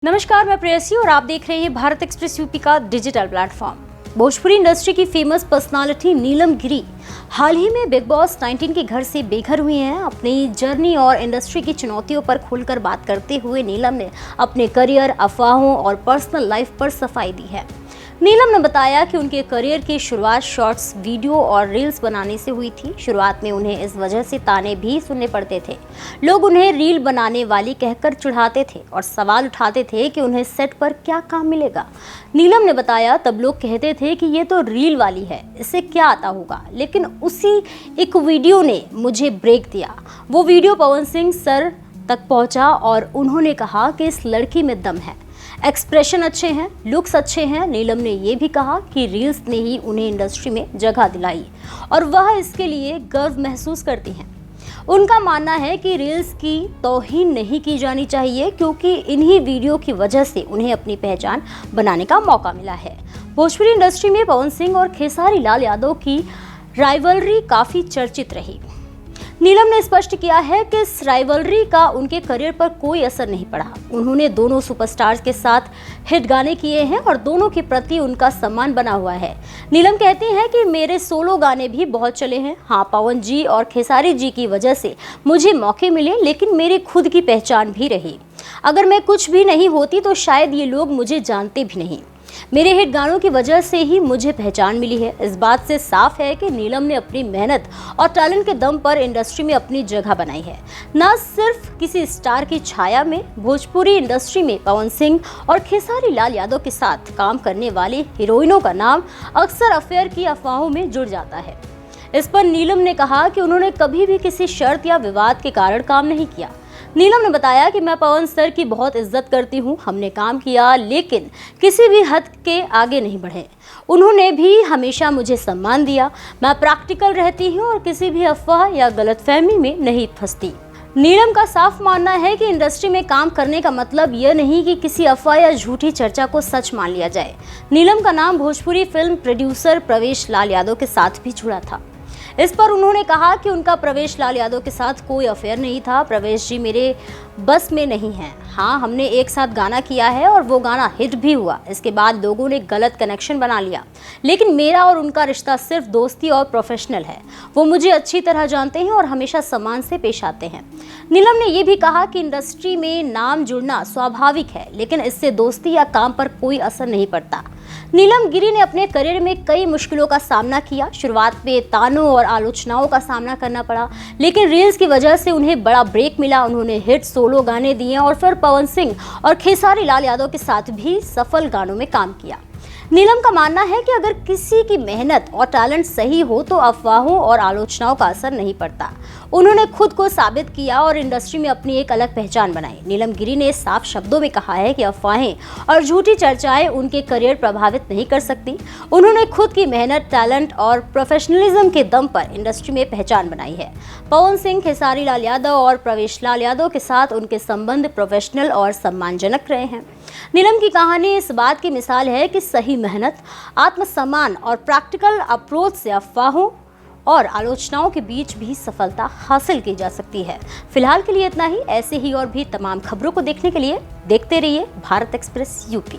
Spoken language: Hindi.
नमस्कार, मैं प्रेयसी और आप देख रहे हैं भारत एक्सप्रेस यूपी का डिजिटल प्लेटफॉर्म। भोजपुरी इंडस्ट्री की फेमस पर्सनालिटी नीलम गिरी हाल ही में बिग बॉस 19 के घर से बेघर हुई हैं। अपनी जर्नी और इंडस्ट्री की चुनौतियों पर खुलकर बात करते हुए नीलम ने अपने करियर, अफवाहों और पर्सनल लाइफ पर सफाई दी है। नीलम ने बताया कि उनके करियर की शुरुआत शॉर्ट्स, वीडियो और रील्स बनाने से हुई थी। शुरुआत में उन्हें इस वजह से ताने भी सुनने पड़ते थे। लोग उन्हें रील बनाने वाली कहकर चिढ़ाते थे और सवाल उठाते थे कि उन्हें सेट पर क्या काम मिलेगा। नीलम ने बताया, तब लोग कहते थे कि ये तो रील वाली है, इससे क्या आता होगा। लेकिन उसी एक वीडियो ने मुझे ब्रेक दिया। वो वीडियो पवन सिंह सर तक पहुंचा और उन्होंने कहा कि इस लड़की में दम है, एक्सप्रेशन अच्छे हैं, लुक्स अच्छे हैं। नीलम ने ये भी कहा कि रील्स ने ही उन्हें इंडस्ट्री में जगह दिलाई और वह इसके लिए गर्व महसूस करती हैं। उनका मानना है कि रील्स की तौहीन नहीं की जानी चाहिए, क्योंकि इन्हीं वीडियो की वजह से उन्हें अपनी पहचान बनाने का मौका मिला है। भोजपुरी इंडस्ट्री में पवन सिंह और खेसारी लाल यादव की राइवलरी काफ़ी चर्चित रही। नीलम ने स्पष्ट किया है कि इस राइवलरी का उनके करियर पर कोई असर नहीं पड़ा। उन्होंने दोनों सुपरस्टार्स के साथ हिट गाने किए हैं और दोनों के प्रति उनका सम्मान बना हुआ है। नीलम कहती हैं कि मेरे सोलो गाने भी बहुत चले हैं। हाँ, पवन जी और खेसारी जी की वजह से मुझे मौके मिले, लेकिन मेरी खुद की पहचान भी रही। अगर मैं कुछ भी नहीं होती तो शायद ये लोग मुझे जानते भी नहीं। मेरे हिट गानों की वजह से ही मुझे पहचान मिली है। इस बात से साफ है कि नीलम ने अपनी मेहनत और टैलेंट के दम पर इंडस्ट्री में अपनी जगह बनाई है, न सिर्फ किसी स्टार की छाया में। भोजपुरी इंडस्ट्री में पवन सिंह और खेसारी लाल यादव के साथ काम करने वाली हीरोइनों का नाम अक्सर अफेयर की अफवाहों में जुड़ जाता है। इस पर नीलम ने कहा कि उन्होंने कभी भी किसी शर्त या विवाद के कारण काम नहीं किया। नीलम ने बताया कि मैं पवन सर की बहुत इज्जत करती हूँ। हमने काम किया, लेकिन किसी भी हद के आगे नहीं बढ़े। उन्होंने भी हमेशा मुझे सम्मान दिया। मैं प्रैक्टिकल रहती हूँ और किसी भी अफवाह या गलतफहमी में नहीं फंसती। नीलम का साफ मानना है कि इंडस्ट्री में काम करने का मतलब यह नहीं कि किसी अफवाह या झूठी चर्चा को सच मान लिया जाए। नीलम का नाम भोजपुरी फिल्म प्रोड्यूसर प्रवेश लाल यादव के साथ भी जुड़ा था। इस पर उन्होंने कहा कि उनका प्रवेश लाल यादव के साथ कोई अफेयर नहीं था। प्रवेश जी मेरे बस में नहीं हैं। हाँ, हमने एक साथ गाना किया है और वो गाना हिट भी हुआ। इसके बाद लोगों ने गलत कनेक्शन बना लिया, लेकिन मेरा और उनका रिश्ता सिर्फ दोस्ती और प्रोफेशनल है। वो मुझे अच्छी तरह जानते हैं और हमेशा सम्मान से पेश आते हैं। नीलम ने ये भी कहा कि इंडस्ट्री में नाम जुड़ना स्वाभाविक है, लेकिन इससे दोस्ती या काम पर कोई असर नहीं पड़ता। नीलम गिरी ने अपने करियर में कई मुश्किलों का सामना किया। शुरुआत में तानों और आलोचनाओं का सामना करना पड़ा, लेकिन रील्स की वजह से उन्हें बड़ा ब्रेक मिला। उन्होंने हिट सोलो गाने दिए और फिर पवन सिंह और खेसारी लाल यादव के साथ भी सफल गानों में काम किया। नीलम का मानना है कि अगर किसी की मेहनत और टैलेंट सही हो तो अफवाहों और आलोचनाओं का असर नहीं पड़ता। उन्होंने खुद को साबित किया और इंडस्ट्री में अपनी एक अलग पहचान बनाई। नीलम गिरी ने साफ शब्दों में कहा है कि अफवाहें और झूठी चर्चाएं उनके करियर प्रभावित नहीं कर सकती। उन्होंने खुद की मेहनत, टैलेंट और प्रोफेशनलिज्म के दम पर इंडस्ट्री में पहचान बनाई है। पवन सिंह, खेसारी लाल यादव और प्रवेश लाल यादव के साथ उनके संबंध प्रोफेशनल और सम्मानजनक रहे हैं। नीलम की कहानी इस बात की मिसाल है कि सही मेहनत, आत्मसम्मान और प्रैक्टिकल अप्रोच से अफवाहों और आलोचनाओं के बीच भी सफलता हासिल की जा सकती है। फिलहाल के लिए इतना ही। ऐसे ही और भी तमाम खबरों को देखने के लिए देखते रहिए भारत एक्सप्रेस यूपी।